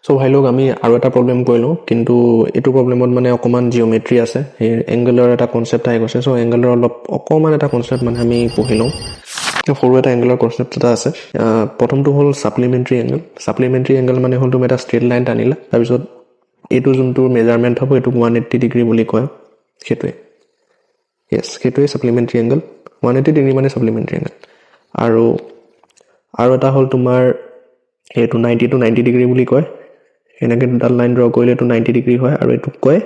So ভাই লোক আমি আৰু এটা প্ৰবলেম কৰিলোঁ, কিন্তু এইটো প্ৰবলেমত মানে অকণমান জিঅ'মেট্ৰি আছে, সেই এংগেলৰ এটা কনচেপ্ট আহি গৈছে। চ' এংগেলৰ অকণমান এটা কনচেপ্ট মানে আমি পঢ়ি লওঁ। সৰু এটা এংগেলৰ কনচেপ্ট এটা আছে। প্ৰথমটো হ'ল ছাপ্লিমেণ্টাৰী এংগেল। ছাপ্লিমেণ্টাৰী এংগেল মানে হ'ল তুমি এটা ষ্ট্ৰেইট লাইন টানিলা, তাৰপিছত এইটো যোনটো মেজাৰমেণ্ট হ'ব এইটো 180 ডিগ্ৰী বুলি কয়, সেইটোৱে। য়েছ, সেইটোৱে ছাপ্লিমেণ্টাৰী এংগেল। 180 ডিগ্ৰী মানে ছাপ্লিমেণ্টাৰী এংগেল। আৰু এটা হ'ল তোমাৰ এইটো 90 ডিগ্ৰী বুলি কয়। এনেকৈ দুডাল লাইন ড্ৰ কৰিলে এইটো 90 ডিগ্ৰী হয়, আৰু এইটোক কয়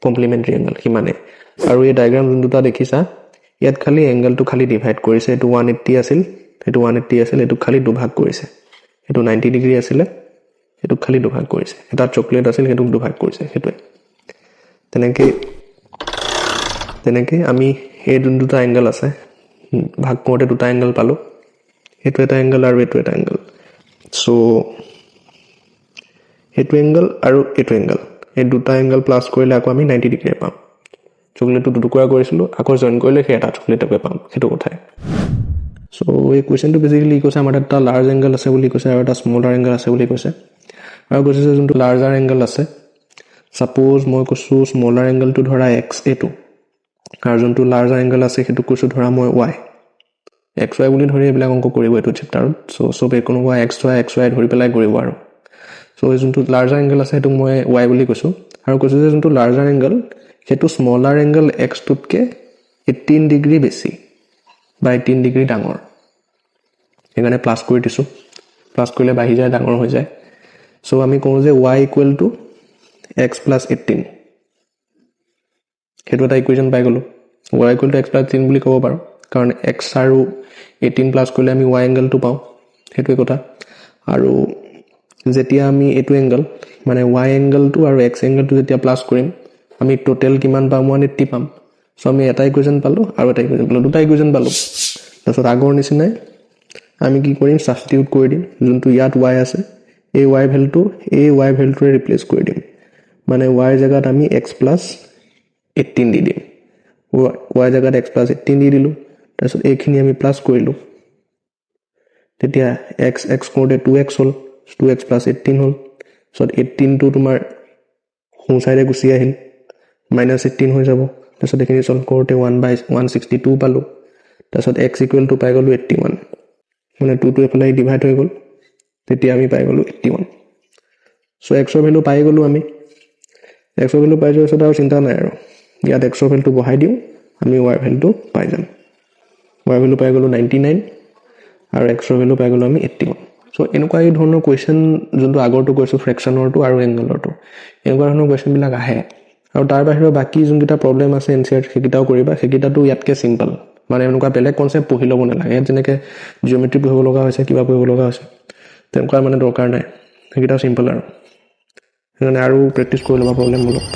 কমপ্লিমেণ্টাৰী এংগেল, সিমানে। আৰু এই ডায়েগ্ৰাম যোন দুটা দেখিছা, ইয়াত খালি এংগেলটো খালি ডিভাইড কৰিছে। এইটো 180 আছিল, এইটোক খালি দুভাগ কৰিছে। এইটো 90 ডিগ্ৰী আছিলে, সেইটোক খালি দুভাগ কৰিছে। এটা চকলেট আছিল, সেইটোক দুভাগ কৰিছে, সেইটোৱে। তেনেকৈ আমি এই যোন দুটা এংগেল আছে, ভাগ কৰোঁতে দুটা এংগেল পালোঁ। এইটো এটা এংগেল আৰু এইটো এটা এংগেল। চ' এইটো এংগেল আৰু এইটো এংগেল, এই দুটা এংগেল প্লাছ কৰিলে আকৌ আমি 90 ডিগ্ৰী পাম। চকলেটটো দুটুকুৰা কৰিছিলোঁ, আকৌ জইন কৰিলে সেই এটা চকলেটকে পাম, সেইটো কথাই। চ' এই কুৱেশ্যনটো বেচিকেলি কৈছে আমাৰ তাত এটা লাৰ্জ এংগেল আছে বুলি কৈছে, আৰু এটা স্মলাৰ এংগেল আছে বুলি কৈছে। আৰু কৈছে যে যোনটো লাৰ্জাৰ এংগেল আছে, ছাপ'জ মই কৈছোঁ স্মলাৰ এংগেলটো ধৰা এক্স, এইটো, আৰু যোনটো লাৰ্জাৰ এংগেল আছে সেইটো কৈছোঁ ধৰা মই ৱাই। এক্স ৱাই বুলি ধৰি এইবিলাক অংক কৰিব এইটো চেপ্টাৰত। চ' চবে কোনোবা এক্স ৱাই ধৰি পেলাই কৰিব আৰু। চ' যোনটো লাৰ্জাৰ এংগেল আছে সেইটোক মই ৱাই বুলি কৈছোঁ, আৰু কৈছোঁ যে যোনটো লাৰ্জাৰ এংগেল সেইটো স্মলাৰ এংগেল এক্সটোতকৈ 18 ডিগ্ৰী বেছি বা 18 ডিগ্ৰী ডাঙৰ। সেইকাৰণে প্লাছ কৰি দিছোঁ। প্লাছ কৰিলে বাঢ়ি যায়, ডাঙৰ হৈ যায়। চ' আমি কওঁ যে Y equal to x plus 18। সেইটো এটা ইকুৱেশ্যন পাই গ'লোঁ। Y equal to x plus 18 বুলি ক'ব পাৰোঁ, কাৰণ এক্স আৰু 18 প্লাছ কৰিলে আমি ৱাই এংগেলটো পাওঁ, সেইটোৱে কথা। আৰু যেতিয়া আমি এইটো এংগেল মানে ৱাই এংগেলটো আৰু এক্স এংগেলটো যেতিয়া প্লাছ কৰিম, আমি টোটেল কিমান পাম? 180 পাম। চ' আমি এটা ইকুৱেশ্যন পালোঁ আৰু এটা ইকুৱেশ্যন পালোঁ, দুটা ইকুৱেশ্যন পালোঁ। তাৰপিছত আগৰ নিচিনাই আমি কি কৰিম? ছাবষ্টিটিউট কৰি দিম। যোনটো ইয়াত ৱাই আছে, এই ৱাই ভেলুটোৰে ৰিপ্লেচ কৰি দিম। মানে ৱাইৰ জেগাত আমি এক্স প্লাছ 18 দি দিম। ৱাই জেগাত এক্স প্লাছ 18 দি দিলোঁ। তাৰপিছত এইখিনি আমি প্লাছ কৰিলোঁ। তেতিয়া এক্স কৰোঁতে 2x হ'ল, 2x প্লাছ 18 হ'ল। তাৰপিছত 18টো তোমাৰ সোঁ চাইডে গুচি আহিল, -18 হৈ যাব। তাৰপিছত এইখিনি চল্ভ কৰোঁতে 1/162 পালোঁ। তাৰপিছত এক্স ইকুৱেল টু পাই গ'লোঁ 81, মানে 2টো এইফালে ডিভাইড হৈ গ'ল, তেতিয়া আমি পাই গ'লোঁ 81। চ' এক্সৰ ভেলু পাই গ'লোঁ আমি। এক্সৰ ভেলু পাই যোৱাৰ পিছত আৰু চিন্তা নাই আৰু, ইয়াত এক্সৰ ভেলুটো বহাই দিওঁ, আমি ৱাই ভেলুটো পাই যাম। ৱাই ভেলু পাই গ'লোঁ 99, আৰু এক্সৰ ভেলু পাই গ'লোঁ আমি 81। চ' এনেকুৱা এই ধৰণৰ কুৱেশ্যন, যোনটো আগৰটো কৈছোঁ ফ্ৰেকশ্যনৰটো আৰু এংগলৰটো, এনেকুৱা ধৰণৰ কুৱেশ্যনবিলাক আহে। আৰু তাৰ বাহিৰেও বাকী যোনকেইটা প্ৰব্লেম আছে এনচিআৰটিত সেইকেইটাও কৰিবা। সেইকেইটাতো ইয়াতকৈ চিম্পল, মানে এনেকুৱা বেলেগ কনচেপ্ট পঢ়ি ল'ব নালাগে। ইয়াত যেনেকৈ জিঅ'মেট্ৰি পঢ়িব লগা হৈছে, কিবা পঢ়িব লগা হৈছে, তেনেকুৱা মানে দৰকাৰ নাই। সেইকেইটাও চিম্পল আৰু সেইকাৰণে আৰু প্ৰেক্টিছ কৰি ল'বা প্ৰব্লেমবিলাক।